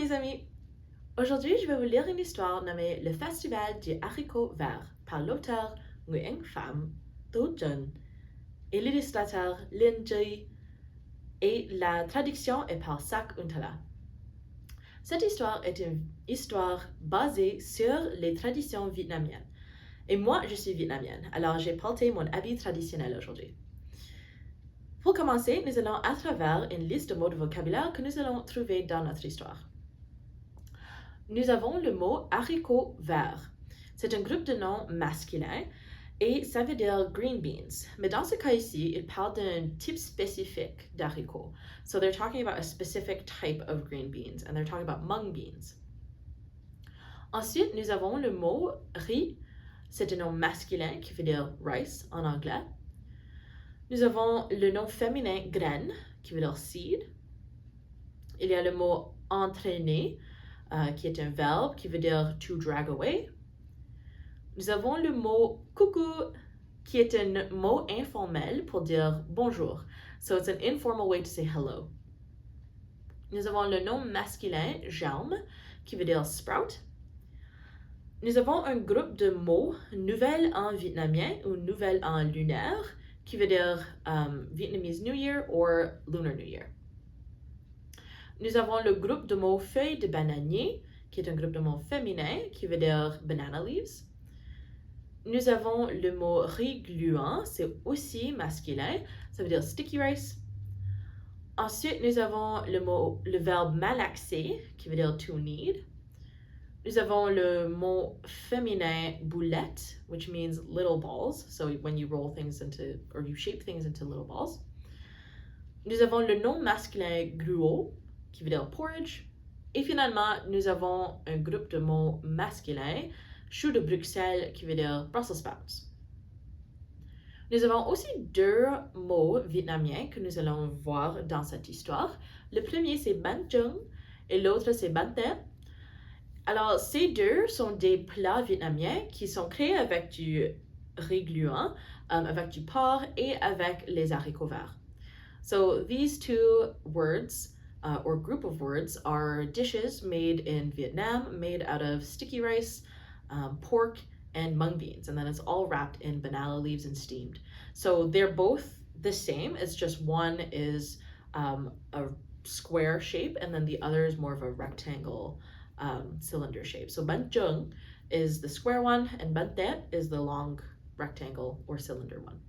mes amis! Aujourd'hui, je vais vous lire une histoire nommée Le Festival du haricot vert par l'auteur Nguyen Pham Do Jun et l'illustrateur Lin Ji et la traduction est par Sak Untala. Cette histoire est une histoire basée sur les traditions vietnamiennes. Et moi, je suis vietnamienne, alors j'ai porté mon habit traditionnel aujourd'hui. Pour commencer, nous allons à travers une liste de mots de vocabulaire que nous allons trouver dans notre histoire. Nous avons le mot haricot vert. C'est un groupe de noms masculins et ça veut dire green beans. Mais dans ce cas ici, il parle d'un type spécifique d'haricot. So they're talking about a specific type of green beans and they're talking about mung beans. Ensuite, nous avons le mot riz. C'est un nom masculin qui veut dire rice en anglais. Nous avons le nom féminin graine qui veut dire seed. Il y a le mot entraîner qui est un verbe qui veut dire to drag away. Nous avons le mot coucou qui est un mot informel pour dire bonjour. So it's an informal way to say hello. Nous avons le nom masculin germe qui veut dire sprout. Nous avons un groupe de mots nouvelle en vietnamien ou nouvelle en lunaire qui veut dire Vietnamese New Year or Lunar New Year. Nous avons le groupe de mots feuilles de bananier, qui est un groupe de mots féminin, qui veut dire banana leaves. Nous avons le mot riz gluant, c'est aussi masculin, ça veut dire sticky rice. Ensuite, nous avons le verbe malaxer, qui veut dire to knead. Nous avons le mot féminin boulette, which means little balls, so when you roll things into, or you shape things into little balls. Nous avons le nom masculin gruau, qui veut dire porridge. Et finalement, nous avons un groupe de mots masculins, chou de Bruxelles, qui veut dire Brussels sprouts. Nous avons aussi deux mots vietnamiens que nous allons voir dans cette histoire. Le premier, c'est ban chung et l'autre, c'est ban te. Alors, ces deux sont des plats vietnamiens qui sont créés avec du riz gluant, avec du porc et avec les haricots verts. So, these two words, or group of words, are dishes made in Vietnam, made out of sticky rice, pork, and mung beans, and then it's all wrapped in banana leaves and steamed. So they're both the same, it's just one is a square shape, and then the other is more of a rectangle cylinder shape. So ban chung is the square one, and ban tet is the long rectangle or cylinder one.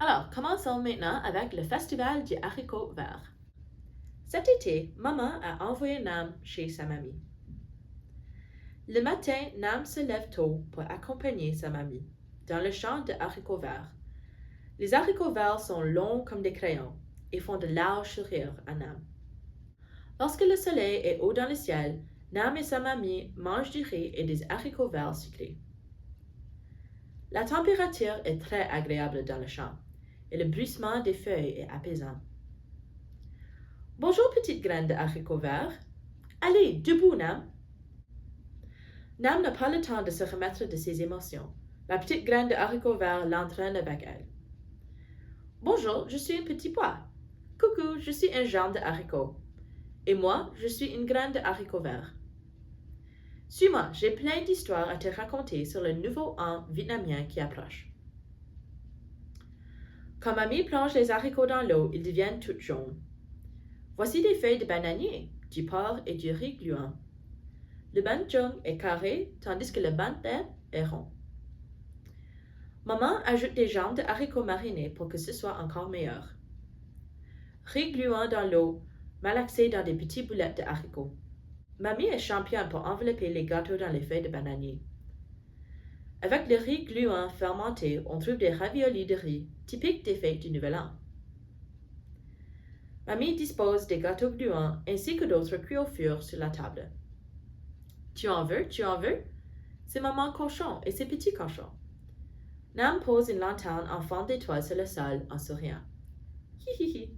Alors, commençons maintenant avec le festival du haricot vert. Cet été, maman a envoyé Nam chez sa mamie. Le matin, Nam se lève tôt pour accompagner sa mamie dans le champ de haricots verts. Les haricots verts sont longs comme des crayons et font de larges sourires à Nam. Lorsque le soleil est haut dans le ciel, Nam et sa mamie mangent du riz et des haricots verts sucrés. La température est très agréable dans le champ et le bruissement des feuilles est apaisant. Bonjour, petite graine de haricots verts. Allez, debout, Nam. Nam n'a pas le temps de se remettre de ses émotions. La petite graine de haricots verts l'entraîne avec elle. Bonjour, je suis un petit pois. Coucou, je suis un germe de haricot. Et moi, je suis une graine de haricots verts. Suis-moi, j'ai plein d'histoires à te raconter sur le nouveau an vietnamien qui approche. Quand mamie plonge les haricots dans l'eau, ils deviennent tout jaunes. Voici des feuilles de bananier, du porc et du riz gluant. Le ban chung est carré, tandis que le ban te est rond. Maman ajoute des jambes de haricots marinés pour que ce soit encore meilleur. Riz gluant dans l'eau, malaxé dans des petites boulettes de haricots. Mamie est championne pour envelopper les gâteaux dans les feuilles de bananier. Avec le riz gluant fermenté, on trouve des raviolis de riz, typiques des fêtes du Nouvel An. Mamie dispose des gâteaux gluants ainsi que d'autres cuits sur la table. Tu en veux? Tu en veux? C'est maman cochon et ses petits cochons. Nam pose une lanterne en forme d'étoile sur le sol en souriant. Hi hi hi.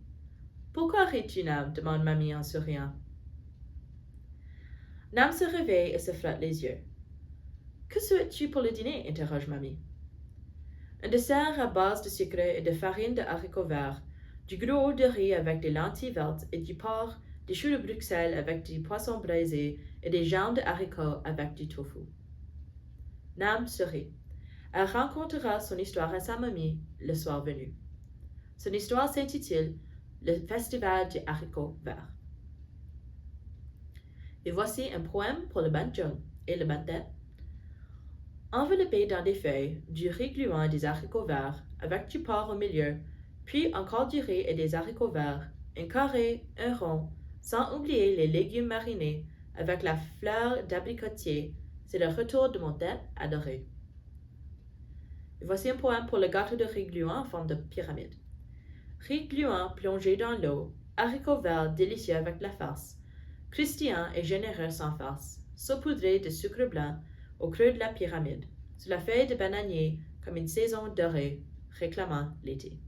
Pourquoi ris-tu, Nam? Demande mamie en souriant. Nam se réveille et se frotte les yeux. Que souhaites-tu pour le dîner? Interroge mamie. Un dessert à base de sucre et de farine de haricots verts, du gruau de riz avec des lentilles vertes et du porc des choux de Bruxelles avec du poisson braisé et des jambes de haricots avec du tofu. Nam sourit. Elle racontera son histoire à sa mamie le soir venu. Son histoire s'intitule Le Festival des haricots verts. Et voici un poème pour le banjon et le bantet. Enveloppé dans des feuilles, du riz gluant et des haricots verts, avec du porc au milieu, puis encore du riz et des haricots verts, un carré, un rond, sans oublier les légumes marinés, avec la fleur d'abricotier, c'est le retour de mon tête adoré. Et voici un poème pour le gâteau de riz gluant en forme de pyramide. Riz gluant plongé dans l'eau, haricots verts délicieux avec la farce, croustillant et généreux sans farce, saupoudré de sucre blanc au creux de la pyramide, sur la feuille de bananier comme une saison dorée, réclamant l'été.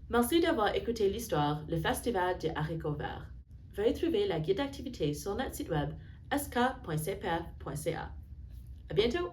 Merci d'avoir écouté l'histoire Le Festival des haricots verts. Veuillez trouver la guide d'activité sur notre site web sk.cpf.ca. À bientôt!